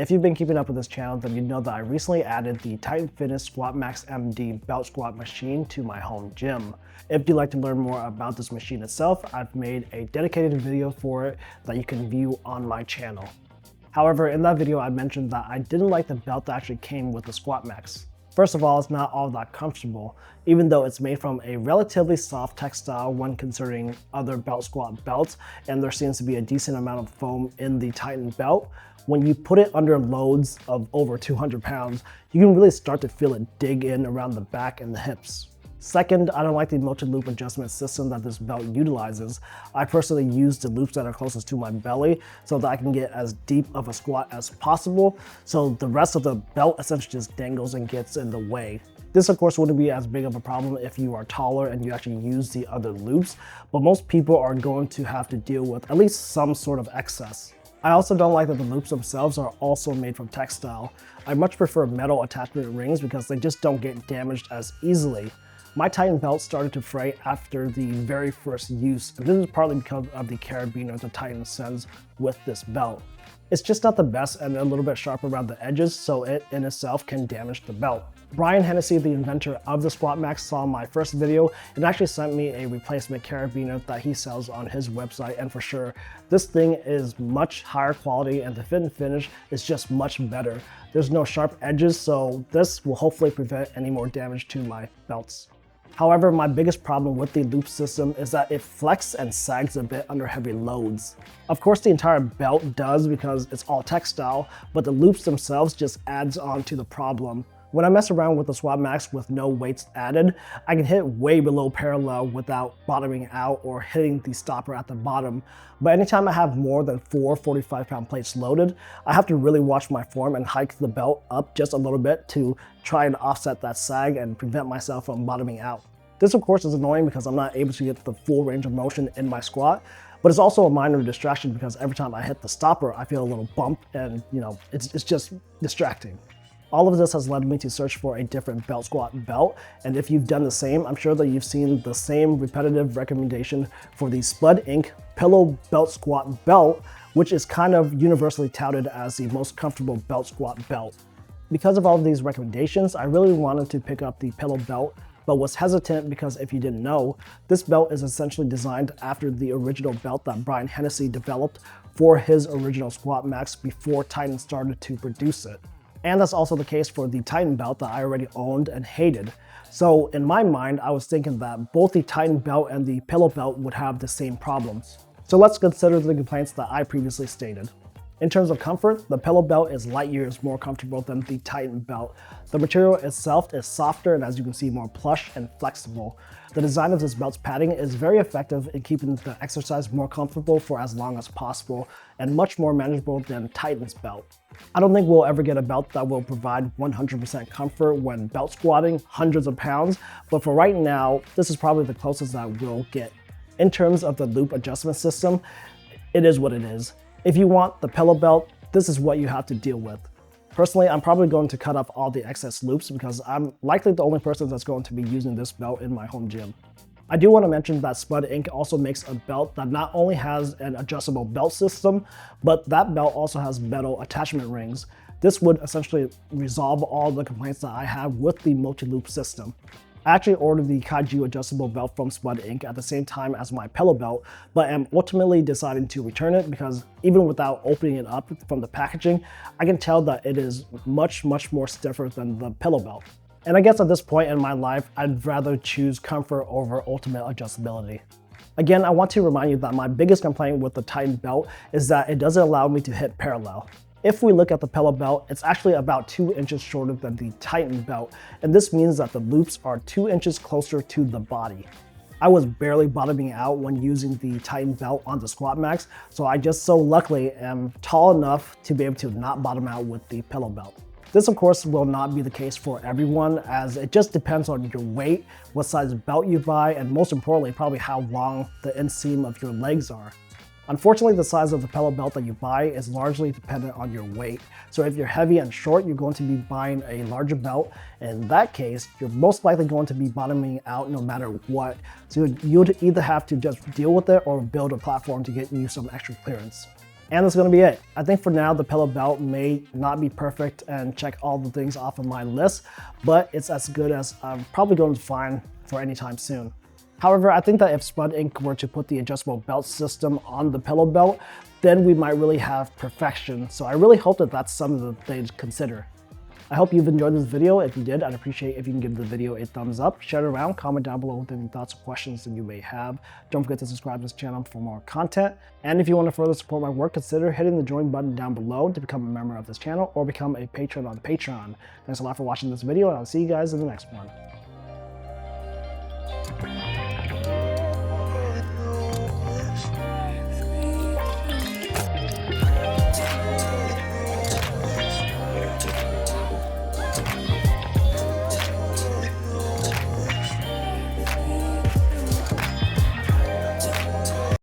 If you've been keeping up with this channel, then you know that I recently added the Titan Fitness Squat Max MD belt squat machine to my home gym. If you'd like to learn more about this machine itself, I've made a dedicated video for it that you can view on my channel. However, in that video, I mentioned that I didn't like the belt that actually came with the Squat Max. First of all, it's not all that comfortable, even though it's made from a relatively soft textile when considering other belt squat belts, and there seems to be a decent amount of foam in the Titan belt. When you put it under loads of over 200 pounds, you can really start to feel it dig in around the back and the hips. Second, I don't like the multi-loop adjustment system that this belt utilizes. I personally use the loops that are closest to my belly so that I can get as deep of a squat as possible, so the rest of the belt essentially just dangles and gets in the way. This of course wouldn't be as big of a problem if you are taller and you actually use the other loops, but most people are going to have to deal with at least some sort of excess. I also don't like that the loops themselves are also made from textile. I much prefer metal attachment rings because they just don't get damaged as easily. My Titan belt started to fray after the very first use, and this is partly because of the carabiner the Titan sends with this belt. It's just not the best and a little bit sharp around the edges, so it in itself can damage the belt. Brian Hennessy, the inventor of the Squat Max, saw my first video and actually sent me a replacement carabiner that he sells on his website, and for sure, this thing is much higher quality and the fit and finish is just much better. There's no sharp edges, so this will hopefully prevent any more damage to my belts. However, my biggest problem with the loop system is that it flexes and sags a bit under heavy loads. Of course, the entire belt does because it's all textile, but the loops themselves just adds on to the problem. When I mess around with the Squat Max with no weights added, I can hit way below parallel without bottoming out or hitting the stopper at the bottom. But anytime I have more than 4 45-pound plates loaded, I have to really watch my form and hike the belt up just a little bit to try and offset that sag and prevent myself from bottoming out. This of course is annoying because I'm not able to get the full range of motion in my squat, but it's also a minor distraction because every time I hit the stopper, I feel a little bump and it's just distracting. All of this has led me to search for a different belt squat belt, and if you've done the same, I'm sure that you've seen the same repetitive recommendation for the Spud Inc. Pillow Belt Squat Belt, which is kind of universally touted as the most comfortable belt squat belt. Because of all of these recommendations, I really wanted to pick up the Pillow Belt, but was hesitant because if you didn't know, this belt is essentially designed after the original belt that Brian Hennessy developed for his original Squat Max before Titan started to produce it. And that's also the case for the Titan belt that I already owned and hated. So in my mind, I was thinking that both the Titan belt and the Pillow belt would have the same problems. So let's consider the complaints that I previously stated. In terms of comfort, the Pillow belt is light years more comfortable than the Titan belt. The material itself is softer and, as you can see, more plush and flexible. The design of this belt's padding is very effective in keeping the exercise more comfortable for as long as possible and much more manageable than Titan's belt. I don't think we'll ever get a belt that will provide 100% comfort when belt squatting hundreds of pounds, but for right now, this is probably the closest that we'll get. In terms of the loop adjustment system, it is what it is. If you want the Pillow belt, this is what you have to deal with. Personally, I'm probably going to cut off all the excess loops because I'm likely the only person that's going to be using this belt in my home gym. I do want to mention that Spud Inc. also makes a belt that not only has an adjustable belt system, but that belt also has metal attachment rings. This would essentially resolve all the complaints that I have with the multi-loop system. I actually ordered the Kaiju adjustable belt from Spud Inc. at the same time as my Pillow belt, but am ultimately deciding to return it because even without opening it up from the packaging, I can tell that it is much more stiffer than the Pillow belt. And I guess at this point in my life, I'd rather choose comfort over ultimate adjustability. Again, I want to remind you that my biggest complaint with the Titan belt is that it doesn't allow me to hit parallel. If we look at the Pillow belt, it's actually about 2 inches shorter than the Titan belt, and this means that the loops are 2 inches closer to the body. I was barely bottoming out when using the Titan belt on the Squat Max, so I just so luckily am tall enough to be able to not bottom out with the Pillow belt. This of course will not be the case for everyone, as it just depends on your weight, what size belt you buy, and most importantly, probably how long the inseam of your legs are. Unfortunately, the size of the Pillow belt that you buy is largely dependent on your weight. So if you're heavy and short, you're going to be buying a larger belt. In that case, you're most likely going to be bottoming out no matter what. So you'd either have to just deal with it or build a platform to get you some extra clearance. And that's gonna be it. I think for now, the pillow belt may not be perfect and check all the things off of my list, but it's as good as I'm probably going to find for any time soon. However, I think that if Spud Inc. were to put the adjustable belt system on the pillow belt, then we might really have perfection. So I really hope that that's something that they'd consider. I hope you've enjoyed this video. If you did, I'd appreciate if you can give the video a thumbs up, share it around, comment down below with any thoughts or questions that you may have. Don't forget to subscribe to this channel for more content. And if you want to further support my work, consider hitting the join button down below to become a member of this channel or become a patron on Patron. Thanks a lot for watching this video, and I'll see you guys in the next one.